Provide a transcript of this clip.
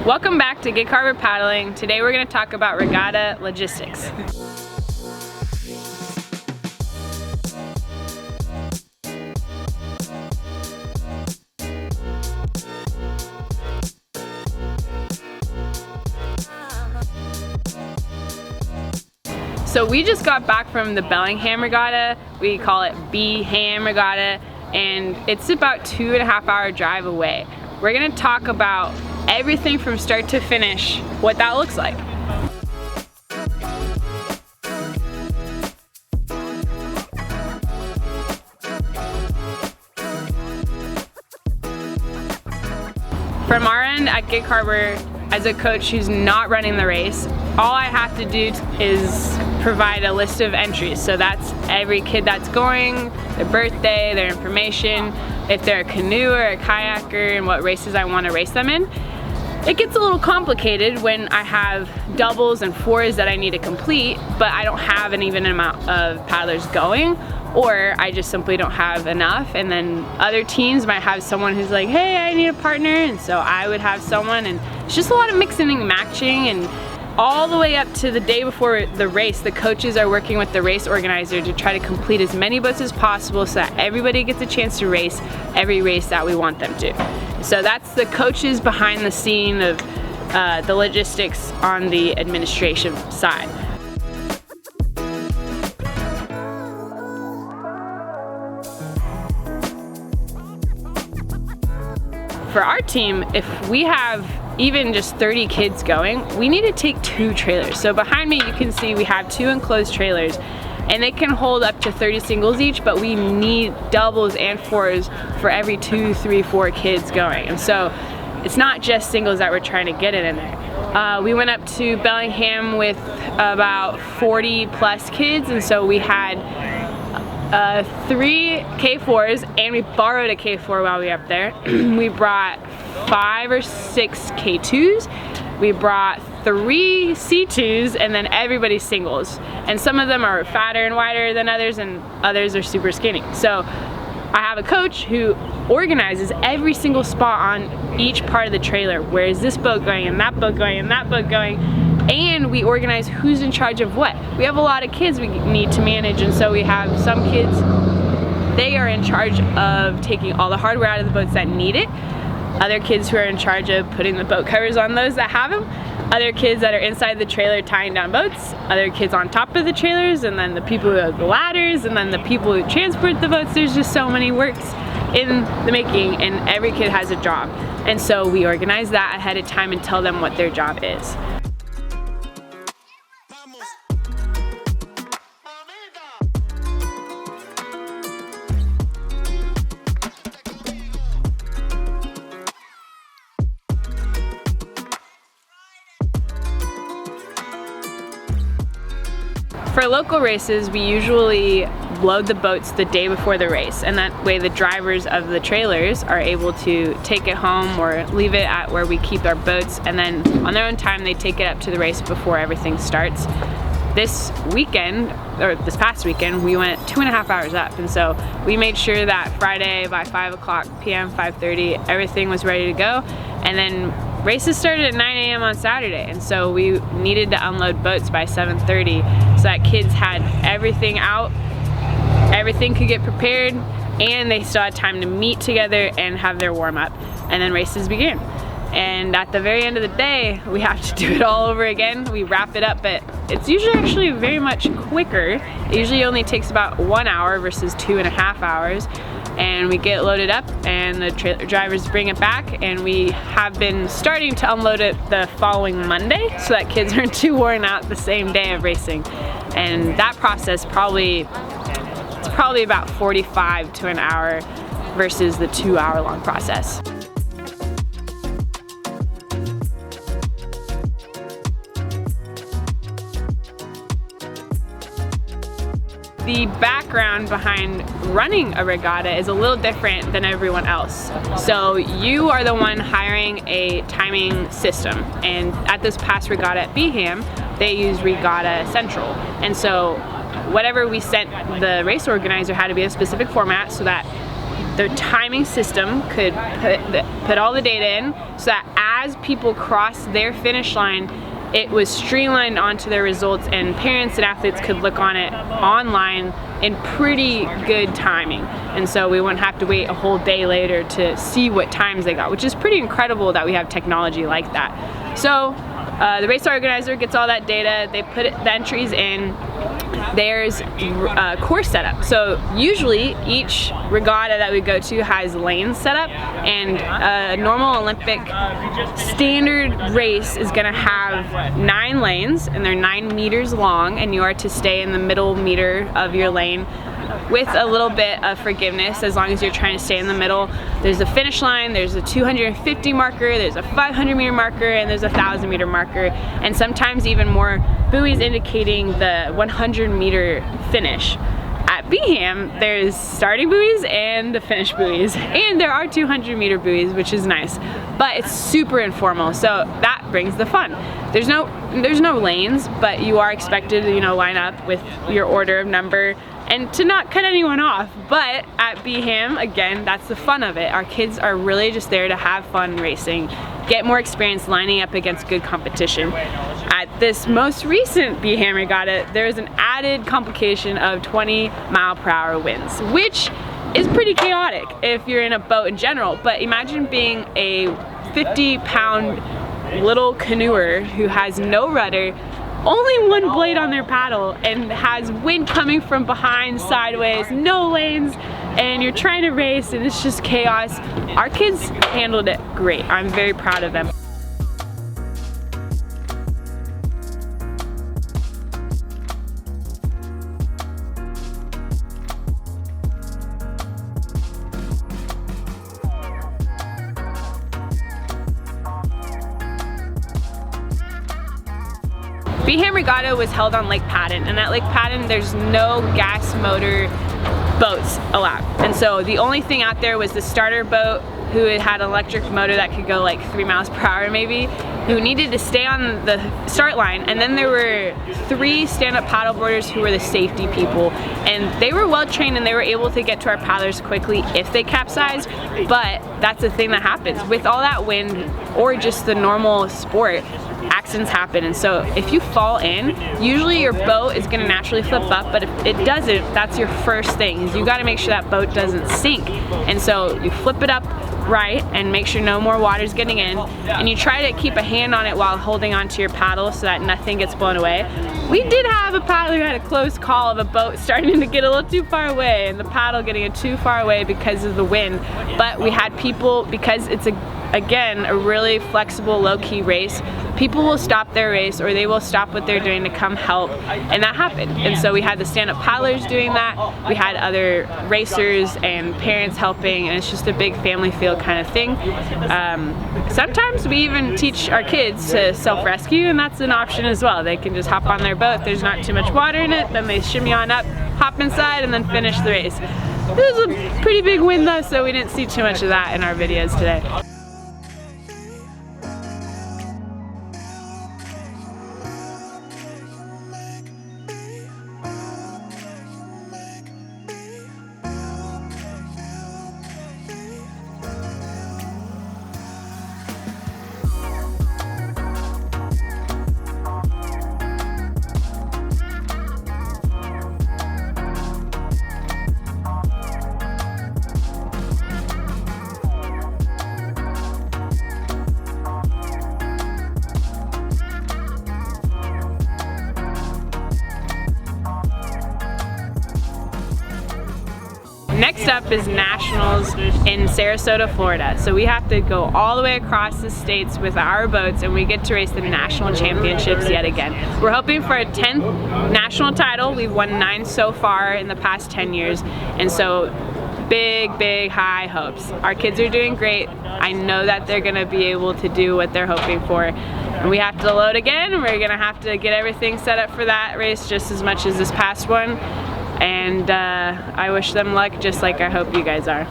Welcome back to Gig Harbor Paddling. Today we're going to talk about regatta logistics. So we just got back from the Bellingham Regatta. We call it BeeHam Regatta, and it's about 2.5 hour drive away. We're gonna talk about everything from start to finish, what that looks like. From our end at Gig Harbor, as a coach who's not running the race, all I have to do is provide a list of entries. So that's every kid that's going, their birthday, their information, if they're a canoe or a kayaker, and what races I want to race them in. It gets a little complicated when I have doubles and fours that I need to complete, but I don't have an even amount of paddlers going, or I just simply don't have enough. And then other teams might have someone who's like, hey, I need a partner, and so I would have someone, and it's just a lot of mixing and matching. And all the way up to the day before the race, the coaches are working with the race organizer to try to complete as many boats as possible so that everybody gets a chance to race every race that we want them to. So that's the coaches behind the scene of the logistics on the administration side. For our team, if we have even just 30 kids going, we need to take 2 trailers. So behind me you can see we have 2 enclosed trailers, and they can hold up to 30 singles each, but we need doubles and fours for every 2, 3, 4 kids going. And so it's not just singles that we're trying to get it in there. We went up to Bellingham with about 40 plus kids, and so we had 3 K4s, and we borrowed a K4 while we were up there. We brought 5 or 6 K2s, we brought 3 C2s, and then everybody's singles. And some of them are fatter and wider than others, and others are super skinny. So I have a coach who organizes every single spot on each part of the trailer. Where is this boat going, and that boat going, and that boat going? And we organize who's in charge of what. We have a lot of kids we need to manage, and so we have some kids, they are in charge of taking all the hardware out of the boats that need it. Other kids who are in charge of putting the boat covers on those that have them. Other kids that are inside the trailer tying down boats. Other kids on top of the trailers, and then the people who have the ladders, and then the people who transport the boats. There's just so many works in the making, and every kid has a job. And so we organize that ahead of time and tell them what their job is. For local races, we usually load the boats the day before the race, and that way the drivers of the trailers are able to take it home or leave it at where we keep our boats, and then on their own time they take it up to the race before everything starts. This weekend, or this past weekend, we went 2.5 hours up, and so we made sure that Friday by 5 o'clock p.m., 5:30, everything was ready to go. And then races started at 9 a.m. on Saturday, and so we needed to unload boats by 7:30 so that kids had everything out, everything could get prepared, and they still had time to meet together and have their warm-up, and then races began. And at the very end of the day, we have to do it all over again. We wrap it up, but it's usually actually very much quicker. It usually only takes about 1 hour versus 2.5 hours. And we get loaded up, and the trailer drivers bring it back, and we have been starting to unload it the following Monday so that kids aren't too worn out the same day of racing. And that process it's probably about 45 to an hour versus the 2-hour-long process. The background behind running a regatta is a little different than everyone else. So you are the one hiring a timing system, and at this past regatta at BeeHam, they use Regatta Central. And so whatever we sent the race organizer had to be a specific format so that the timing system could put all the data in, so that as people crossed their finish line, it was streamlined onto their results, and parents and athletes could look on it online in pretty good timing. And so we wouldn't have to wait a whole day later to see what times they got, which is pretty incredible that we have technology like that. So the race organizer gets all that data, they put the entries in. There's a course setup. So usually each regatta that we go to has lanes set up, and a normal Olympic standard race is going to have 9 lanes, and they're 9 meters long, and you are to stay in the middle meter of your lane with a little bit of forgiveness as long as you're trying to stay in the middle. There's a finish line, there's a 250 marker, there's a 500 meter marker, and there's a 1,000 meter marker, and sometimes even more buoys indicating the 100 meter finish. At BeeHam, there's starting buoys and the finish buoys, and there are 200 meter buoys, which is nice, but it's super informal, so that brings the fun. There's no lanes, but you are expected to, you know, line up with your order of number and to not cut anyone off. But at BeeHam, again, that's the fun of it. Our kids are really just there to have fun racing, get more experience lining up against good competition. At this most recent BeeHam Regatta, there's an added complication of 20-mile-per-hour winds, which is pretty chaotic if you're in a boat in general. But imagine being a 50-pound little canoer who has no rudder, only one blade on their paddle, and has wind coming from behind, sideways, no lanes, and you're trying to race and it's just chaos. Our kids handled it great. I'm very proud of them. BeeHam Regatta was held on Lake Patten, and at Lake Patten there's no gas motor boats allowed. And so the only thing out there was the starter boat, who had an electric motor that could go like 3 miles per hour maybe, who needed to stay on the start line. And then there were 3 stand-up paddleboarders who were the safety people, and they were well trained and they were able to get to our paddlers quickly if they capsized. But that's the thing that happens with all that wind, or just the normal sport, accidents happen. And so if you fall in, usually your boat is going to naturally flip up, but if it doesn't, that's your first thing, is you got to make sure that boat doesn't sink. And so you flip it up right and make sure no more water's getting in, and you try to keep a hand on it while holding onto your paddle so that nothing gets blown away. We did have a paddler who had a close call of a boat starting to get a little too far away and the paddle getting it too far away because of the wind, but we had people, because it's again a really flexible, low-key race, people will stop their race or they will stop what they're doing to come help, and that happened. And so we had the stand-up paddlers doing that, we had other racers and parents helping, and it's just a big family feel kind of thing. Sometimes we even teach our kids to self-rescue, and that's an option as well. They can just hop on their boat, there's not too much water in it, then they shimmy on up, hop inside, and then finish the race. It was a pretty big win though, so we didn't see too much of that in our videos today. Next up is Nationals in Sarasota, Florida. So we have to go all the way across the states with our boats, and we get to race the national championships yet again. We're hoping for a 10th national title. We've won 9 so far in the past 10 years, and so big high hopes. Our kids are doing great. I know that they're gonna be able to do what they're hoping for. And we have to load again. We're gonna have to get everything set up for that race just as much as this past one. And I wish them luck, just like I hope you guys are.